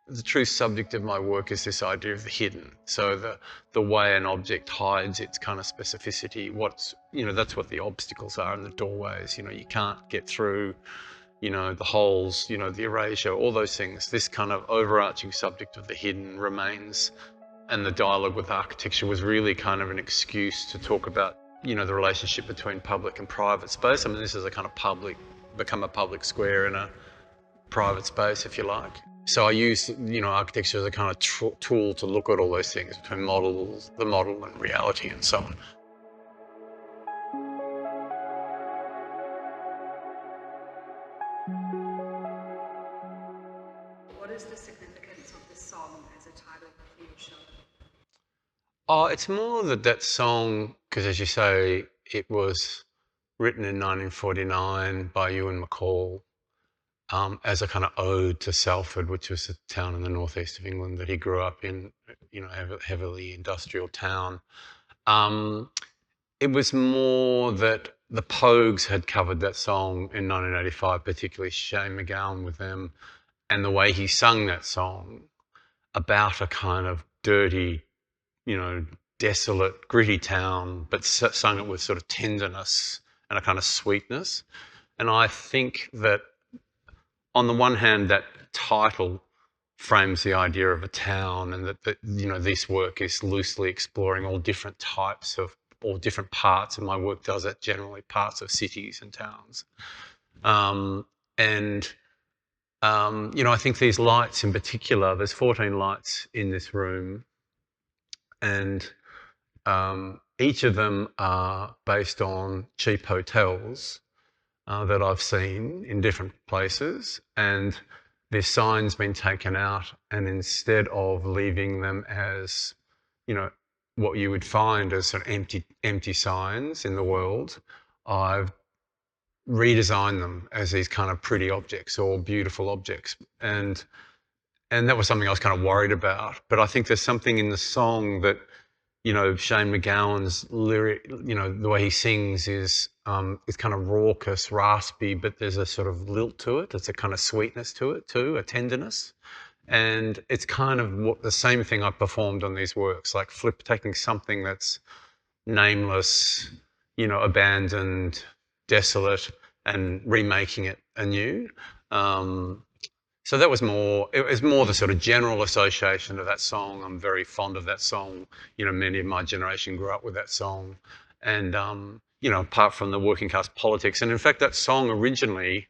the true subject of my work is this idea of the hidden. So the way an object hides its kind of specificity, that's what the obstacles are in the doorways. You can't get through, the holes, the erasure, all those things. This kind of overarching subject of the hidden remains, and the dialogue with architecture was really kind of an excuse to talk about, the relationship between public and private space. I mean, this is a kind of become a public square in a private space, if you like. So I use, architecture as a kind of tool to look at all those things between the model and reality and so on. What is the significance of this song as a title for your show? Oh, it's more that song, because as you say, it was written in 1949 by Ewan McCall, as a kind of ode to Salford, which was a town in the northeast of England that he grew up in, heavily industrial town. It was more that the Pogues had covered that song in 1985, particularly Shane MacGowan with them, and the way he sung that song about a kind of dirty, desolate, gritty town, but sung it with sort of tenderness and a kind of sweetness. And I think that on the one hand, that title frames the idea of a town, and that this work is loosely exploring all different types of, all different parts, and my work does that generally, parts of cities and towns. I think these lights in particular, there's 14 lights in this room, and each of them are based on cheap hotels that I've seen in different places, and their sign's been taken out, and instead of leaving them as, what you would find as sort of empty signs in the world, I've redesigned them as these kind of pretty objects or beautiful objects. And that was something I was kind of worried about. But I think there's something in the song that, Shane MacGowan's lyric, the way he sings is kind of raucous, raspy, but there's a sort of lilt to it. There's a kind of sweetness to it too, a tenderness. And it's kind of the same thing I performed on these works, like taking something that's nameless, abandoned, desolate, and remaking it anew. So it was more the sort of general association of that song. I'm very fond of that song. Many of my generation grew up with that song. And, apart from the working class politics, and in fact, that song originally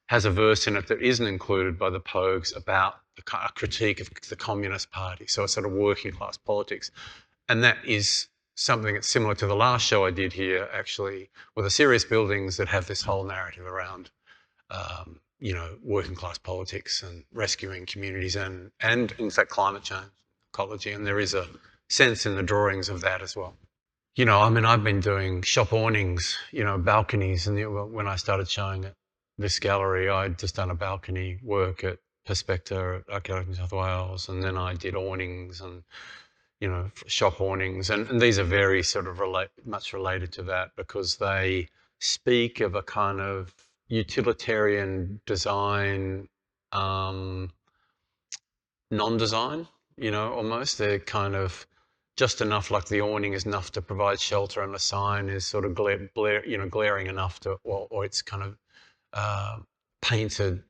has a verse in it that isn't included by the Pogues about a critique of the Communist Party. So it's sort of working class politics. And that is something that's similar to the last show I did here, actually, with the serious buildings that have this whole narrative around working class politics and rescuing communities and in fact climate change, ecology, and there is a sense in the drawings of that as well. I've been doing shop awnings, balconies, and when I started showing at this gallery, I'd just done a balcony work at Perspecta at Archaeological New South Wales, and then I did awnings and shop awnings, and these are very sort of much related to that because they speak of a kind of utilitarian design, non-design, almost. They're kind of just enough, like the awning is enough to provide shelter, and the sign is sort of glaring enough to, or it's kind of painted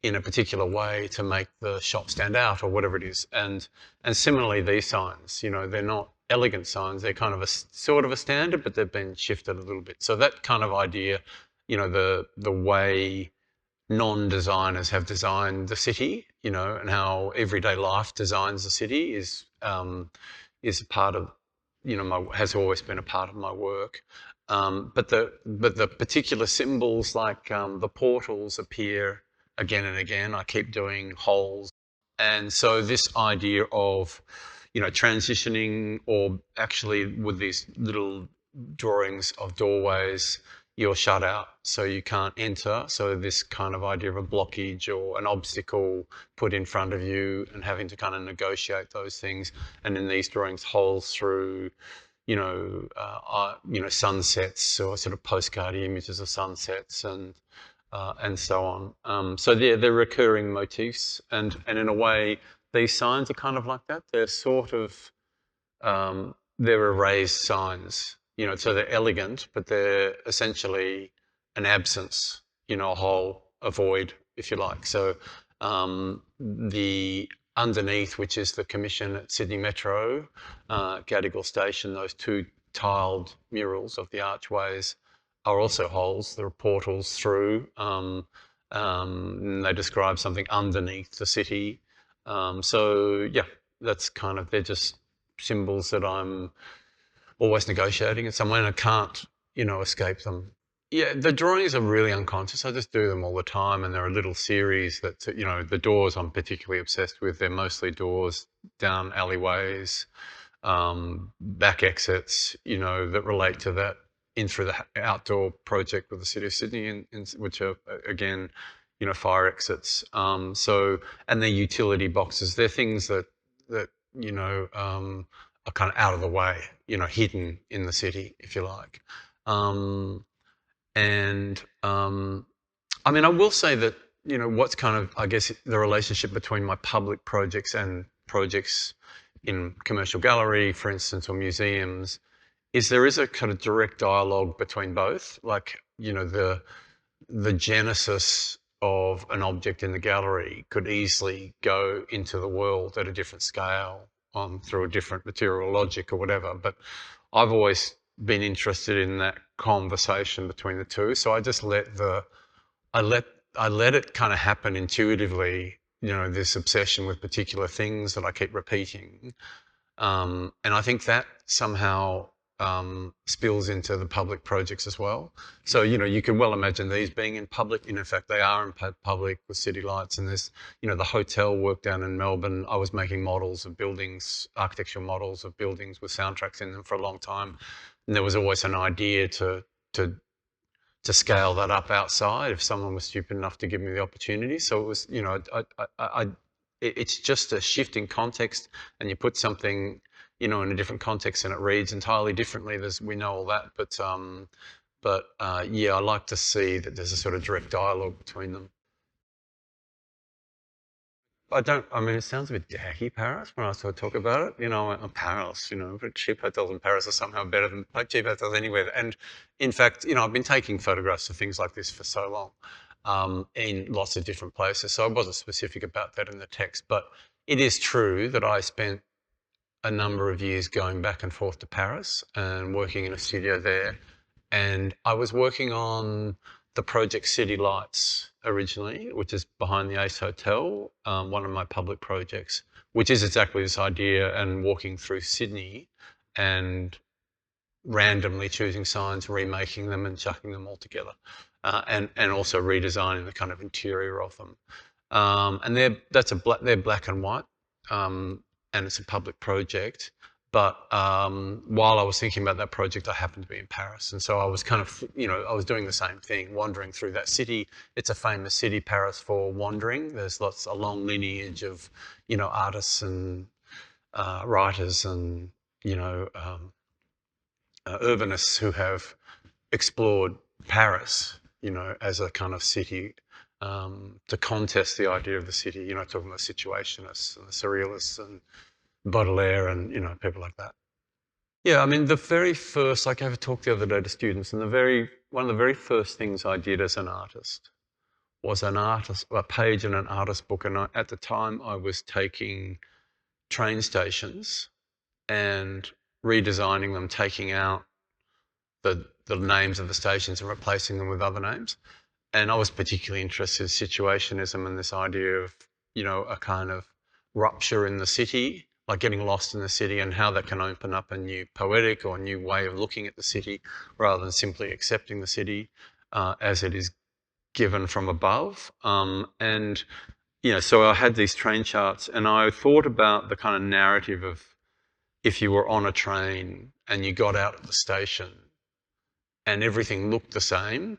in a particular way to make the shop stand out, or whatever it is. And similarly, these signs, they're not elegant signs. They're kind of a sort of a standard, but they've been shifted a little bit. So that kind of idea, the way non-designers have designed the city, and how everyday life designs the city is a part of, has always been a part of my work. But the particular symbols, like the portals, appear again and again. I keep doing holes, and so this idea of transitioning, or actually with these little drawings of doorways, you're shut out, so you can't enter. So this kind of idea of a blockage or an obstacle put in front of you, and having to kind of negotiate those things. And in these drawings, holes through, sunsets, or sort of postcard images of sunsets, and and so on. So they're recurring motifs, and in a way, these signs are kind of like that. They're sort of they're erased signs, so they're elegant, but they're essentially an absence, a hole, a void, if you like. So the underneath, which is the commission at Sydney Metro, Gadigal Station, those two tiled murals of the archways are also holes. There are portals through. They describe something underneath the city. So yeah, that's kind of, they're just symbols that I'm always negotiating in some way, and I can't, escape them. Yeah, the drawings are really unconscious. I just do them all the time, and there are little series that, the doors I'm particularly obsessed with. They're mostly doors down alleyways, back exits, that relate to that in through the outdoor project with the City of Sydney, which are, again, fire exits. And they're utility boxes. They're things that are kind of out of the way, hidden in the city, if you like. I mean, I will say that, what's kind of, I guess, the relationship between my public projects and projects in commercial gallery, for instance, or museums, is there is a kind of direct dialogue between both. Like, the genesis of an object in the gallery could easily go into the world at a different scale, through a different material logic or whatever. But I've always been interested in that conversation between the two. So I just I let it kind of happen intuitively, this obsession with particular things that I keep repeating. And I think that somehow spills into the public projects as well. So, you can well imagine these being in public. In fact, they are in public with city lights. And there's, the hotel work down in Melbourne. I was making models of buildings, architectural models of buildings with soundtracks in them for a long time. And there was always an idea to scale that up outside if someone was stupid enough to give me the opportunity. So it was, it's just a shift in context, and you put something, in a different context and it reads entirely differently. We know all that, but yeah, I like to see that there's a sort of direct dialogue between them. I mean, it sounds a bit tacky, Paris, when I sort of talk about it. Paris, but cheap hotels in Paris are somehow better than cheap hotels anywhere. And in fact, I've been taking photographs of things like this for so long, in lots of different places. So I wasn't specific about that in the text, but it is true that I spent a number of years going back and forth to Paris and working in a studio there. And I was working on the project City Lights originally, which is behind the Ace Hotel, one of my public projects, which is exactly this idea, and walking through Sydney and randomly choosing signs, remaking them and chucking them all together, and also redesigning the kind of interior of them. And they're black and white, and it's a public project. But while I was thinking about that project, I happened to be in Paris. And so I was kind of, I was doing the same thing, wandering through that city. It's a famous city, Paris, for wandering. There's a long lineage of, artists and writers and, urbanists who have explored Paris, as a kind of city, to contest the idea of the city, talking about situationists and the surrealists and Baudelaire and, people like that. Yeah, I mean, the very first, like I gave a talk the other day to students, and one of the very first things I did as an artist was a page in an artist book. And at the time I was taking train stations and redesigning them, taking out the names of the stations and replacing them with other names. And I was particularly interested in situationism and this idea of, a kind of rupture in the city, like getting lost in the city, and how that can open up a new poetic or a new way of looking at the city rather than simply accepting the city as it is given from above. And, so I had these train charts, and I thought about the kind of narrative of if you were on a train and you got out at the station and everything looked the same,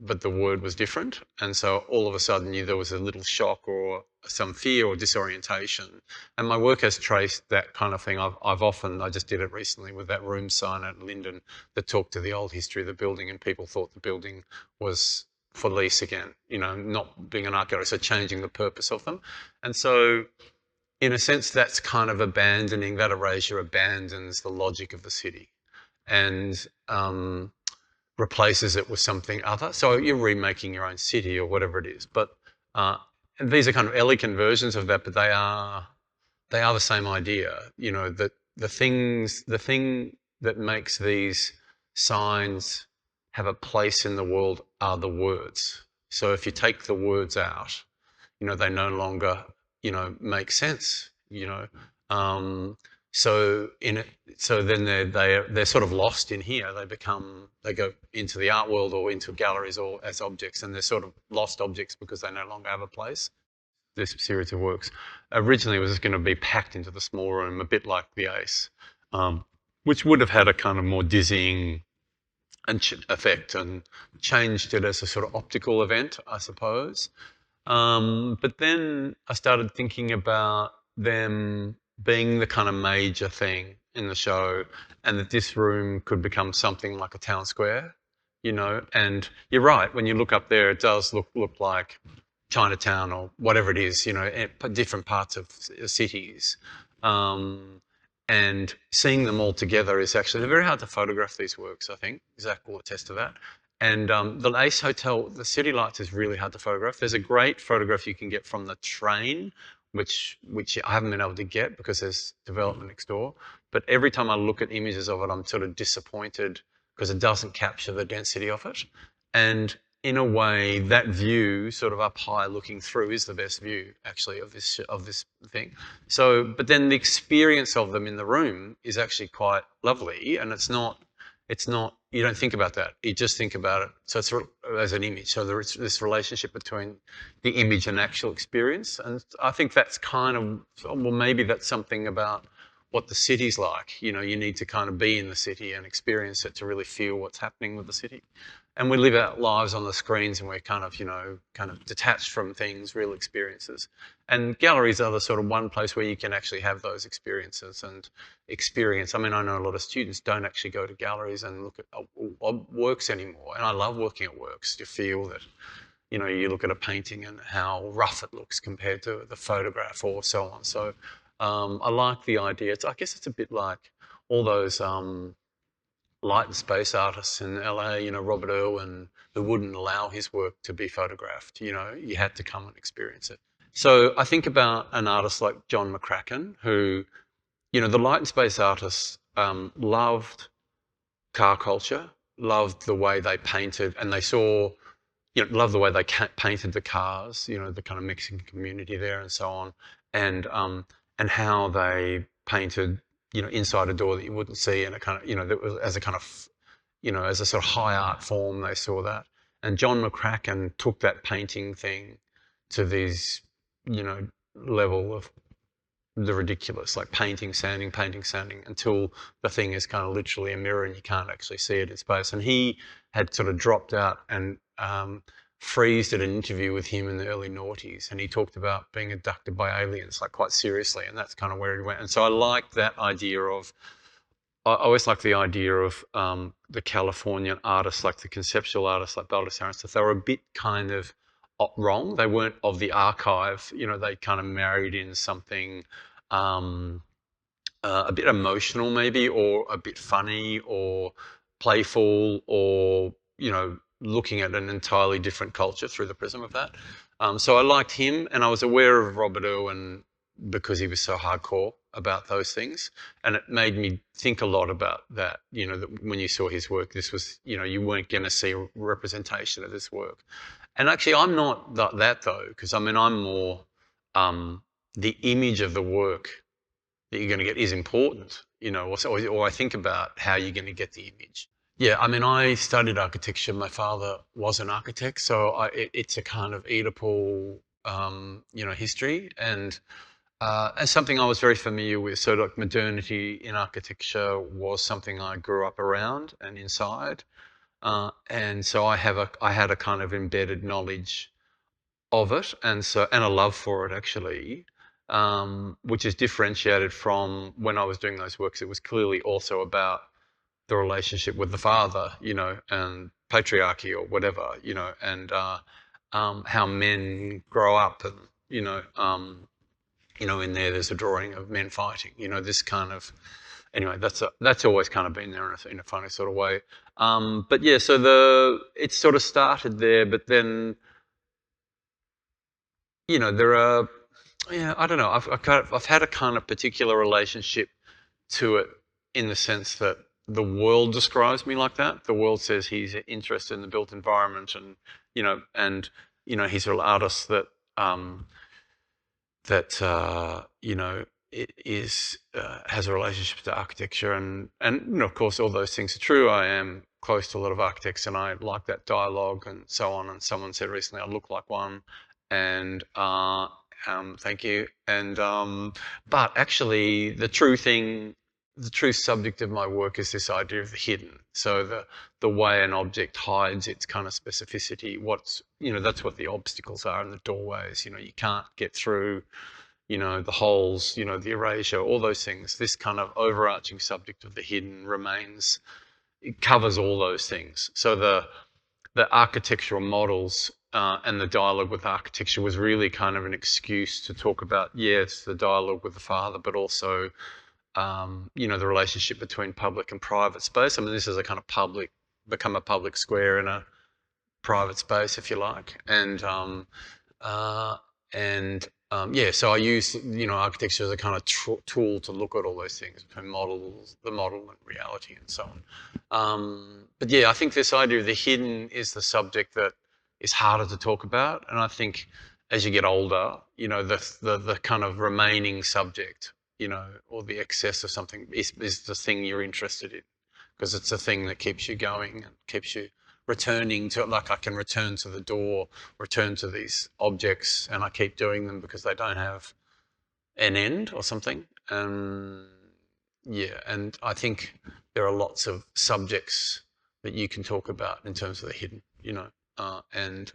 but the word was different. And so all of a sudden there was a little shock or some fear or disorientation. And my work has traced that kind of thing. I just did it recently with that room sign at Linden that talked to the old history of the building, and people thought the building was for lease again, not being an art gallery, so changing the purpose of them. And so in a sense, that's kind of abandoning, that erasure abandons the logic of the city and replaces it with something other. So you're remaking your own city or whatever it is. But and these are kind of elegant versions of that, but they are the same idea. That the thing that makes these signs have a place in the world are the words. So if you take the words out, they no longer, make sense. So then they're sort of lost in here. They go into the art world or into galleries or as objects, and they're sort of lost objects because they no longer have a place. This series of works originally was going to be packed into the small room, a bit like the Ace, which would have had a kind of more dizzying effect and changed it as a sort of optical event, I suppose. But then I started thinking about them being the kind of major thing in the show, and that this room could become something like a town square, and you're right, when you look up there, it does look like Chinatown or whatever it is, different parts of cities. And seeing them all together is actually, they're very hard to photograph, these works, I think. Zach will attest to that. And the Ace Hotel, the city lights is really hard to photograph. There's a great photograph you can get from the train, which I haven't been able to get because there's development next door. But every time I look at images of it, I'm sort of disappointed because it doesn't capture the density of it. And in a way, that view, sort of up high looking through, is the best view actually of this thing. So, but then the experience of them in the room is actually quite lovely, and it's not. You don't think about that. You just think about it. So it's as an image. So there is this relationship between the image and actual experience, and I think that's kind of, well, maybe that's something about what the city's like. You need to kind of be in the city and experience it to really feel what's happening with the city. And we live our lives on the screens, and we're kind of detached from things, real experiences. And galleries are the sort of one place where you can actually have those experiences and experience. I mean, I know a lot of students don't actually go to galleries and look at works anymore. And I love working at works. You feel that, you look at a painting and how rough it looks compared to the photograph or so on. So I like the idea. I guess it's a bit like all those light and space artists in LA, Robert Irwin, who wouldn't allow his work to be photographed. You had to come and experience it. So I think about an artist like John McCracken, who, the light and space artists loved car culture, loved the way they painted, and they saw, loved the way they painted the cars, the kind of Mexican community there and so on, and how they painted, inside a door that you wouldn't see, and a kind of, that was as a kind of, as a sort of high art form, they saw that. And John McCracken took that painting thing to these, level of the ridiculous, like painting, sanding, until the thing is kind of literally a mirror and you can't actually see it in space. And he had sort of dropped out and Freeze did an interview with him in the early noughties, and he talked about being abducted by aliens, like quite seriously, and that's kind of where he went. And so I like that idea of, I always like the idea of the Californian artists, like the conceptual artists like Baldus and stuff. They were a bit kind of wrong. They weren't of the archive, they kind of married in something a bit emotional maybe, or a bit funny or playful, or, looking at an entirely different culture through the prism of that. So I liked him, and I was aware of Robert Irwin because he was so hardcore about those things. And it made me think a lot about that, that when you saw his work, this was, you weren't going to see a representation of this work. And actually, I'm not that though, because I mean, I'm more, the image of the work that you're going to get is important, or I think about how you're going to get the image. Yeah, I mean, I studied architecture. My father was an architect, so it's a kind of Oedipal, history, and something I was very familiar with. So, like, modernity in architecture was something I grew up around and inside, and so I had a kind of embedded knowledge of it, and a love for it actually, which is differentiated from when I was doing those works. It was clearly also about the relationship with the father, and patriarchy or whatever, and how men grow up, and in there's a drawing of men fighting. This kind of, anyway, that's always kind of been there in a funny sort of way. But yeah, so it sort of started there, but then there are, yeah, I don't know. I've had a kind of particular relationship to it in the sense that the world describes me like that. The world says he's interested in the built environment, and he's an artist that has a relationship to architecture, and of course all those things are true. I am close to a lot of architects, and I like that dialogue and so on. And someone said recently I look like one, and thank you. And but actually, the true subject of my work is this idea of the hidden. So the way an object hides its kind of specificity. That's what the obstacles are in the doorways. You can't get through. The holes, the erasure, all those things. This kind of overarching subject of the hidden remains. It covers all those things. So the architectural models and the dialogue with architecture was really kind of an excuse to talk about, yes, the dialogue with the father, but also, the relationship between public and private space. I mean, this is a kind of become a public square in a private space, if you like. Yeah, so I use, architecture as a kind of tool to look at all those things between the model and reality and so on. But yeah, I think this idea of the hidden is the subject that is harder to talk about. And I think as you get older, the kind of remaining subject, or the excess of something is the thing you're interested in, because it's the thing that keeps you going and keeps you returning to it. Like I can return to the door, return to these objects, and I keep doing them because they don't have an end or something. Yeah, and I think there are lots of subjects that you can talk about in terms of the hidden, and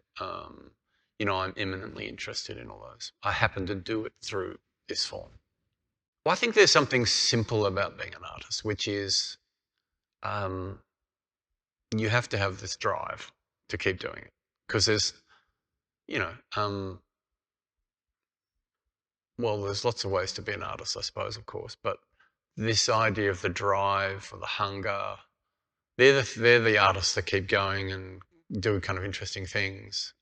I'm eminently interested in all those. I happen to do it through this form. Well, I think there's something simple about being an artist, which is you have to have this drive to keep doing it, because there's, there's lots of ways to be an artist, I suppose, of course, but this idea of the drive or the hunger, they're the artists that keep going and do kind of interesting things.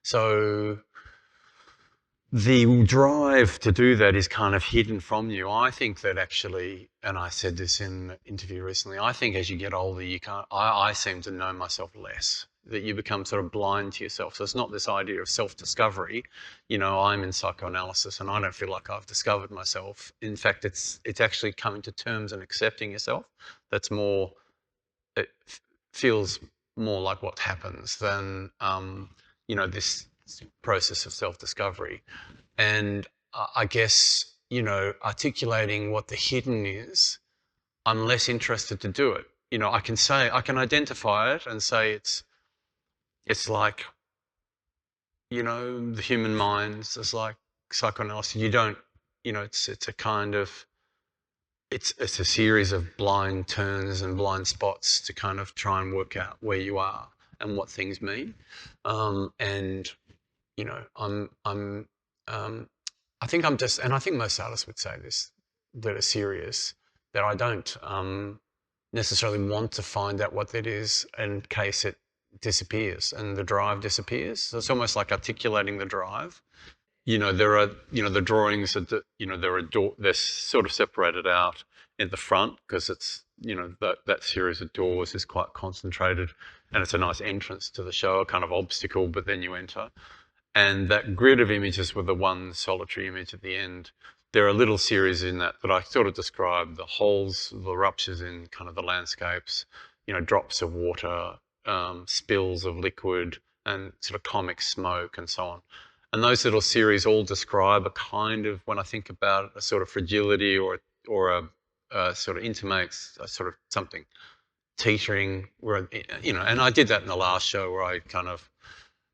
So the drive to do that is kind of hidden from you. I think that actually, and I said this in an interview recently, I think as you get older, I seem to know myself less, that you become sort of blind to yourself. So it's not this idea of self-discovery. I'm in psychoanalysis and I don't feel like I've discovered myself. In fact, it's actually coming to terms and accepting yourself. It feels more like what happens than, this process of self-discovery. And I guess, articulating what the hidden is, I'm less interested to do it. I can identify it and say it's like, the human mind. It's like psychoanalysis. You don't, it's a kind of, it's a series of blind turns and blind spots to kind of try and work out where you are and what things mean. And I think I'm just, and I think most artists would say this, that are serious, that I don't necessarily want to find out what that is in case it disappears and the drive disappears. So it's almost like articulating the drive. There are, the drawings that, they're sort of separated out in the front because it's, that series of doors is quite concentrated and it's a nice entrance to the show, a kind of obstacle, but then you enter. And that grid of images with the one solitary image at the end, there are little series in that I sort of describe the holes, the ruptures in kind of the landscapes, drops of water, spills of liquid, and sort of comic smoke and so on. And those little series all describe a kind of, when I think about it, a sort of fragility or a sort of intimates a sort of something teetering, where, and I did that in the last show where I kind of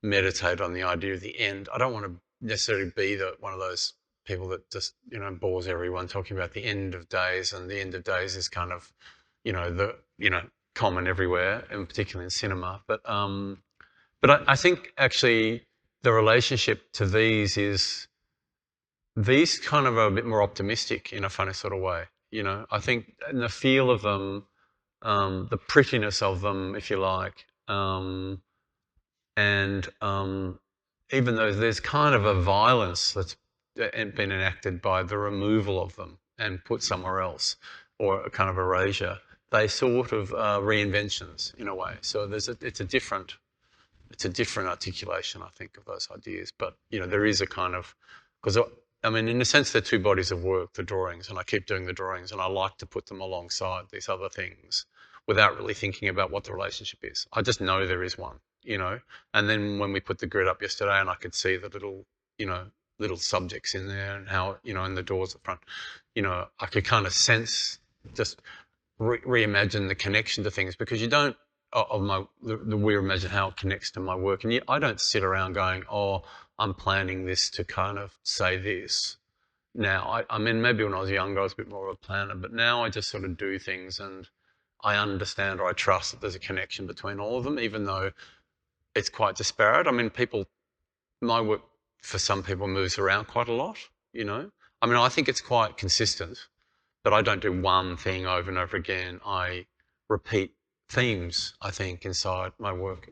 meditate on the idea of the end. I don't want to necessarily be one of those people that just, bores everyone talking about the end of days, and the end of days is kind of, common everywhere, and particularly in cinema. But I think actually the relationship to these is, these kind of are a bit more optimistic in a funny sort of way. You know, I think in the feel of them, the prettiness of them, if you like, and even though there's kind of a violence that's been enacted by the removal of them and put somewhere else, or a kind of erasure, they sort of reinventions in a way. So it's a different articulation, I think, of those ideas. But you know, there is a kind of, because I mean, in a sense, they're two bodies of work, the drawings, and I keep doing the drawings, and I like to put them alongside these other things without really thinking about what the relationship is. I just know there is one, you know. And then when we put the grid up yesterday, and I could see the little, you know, little subjects in there, and how, you know, in the doors at the front, you know, I could kind of sense, just reimagine the connection to things, because you don't, the reimagine how it connects to my work. And I don't sit around going, oh, I'm planning this to kind of say this. Now, I mean, maybe when I was younger, I was a bit more of a planner, but now I just sort of do things, and I understand, or I trust that there's a connection between all of them, even though it's quite disparate. I mean, my work for some people moves around quite a lot, you know. I mean, I think it's quite consistent, but I don't do one thing over and over again. I repeat themes, I think, inside my work,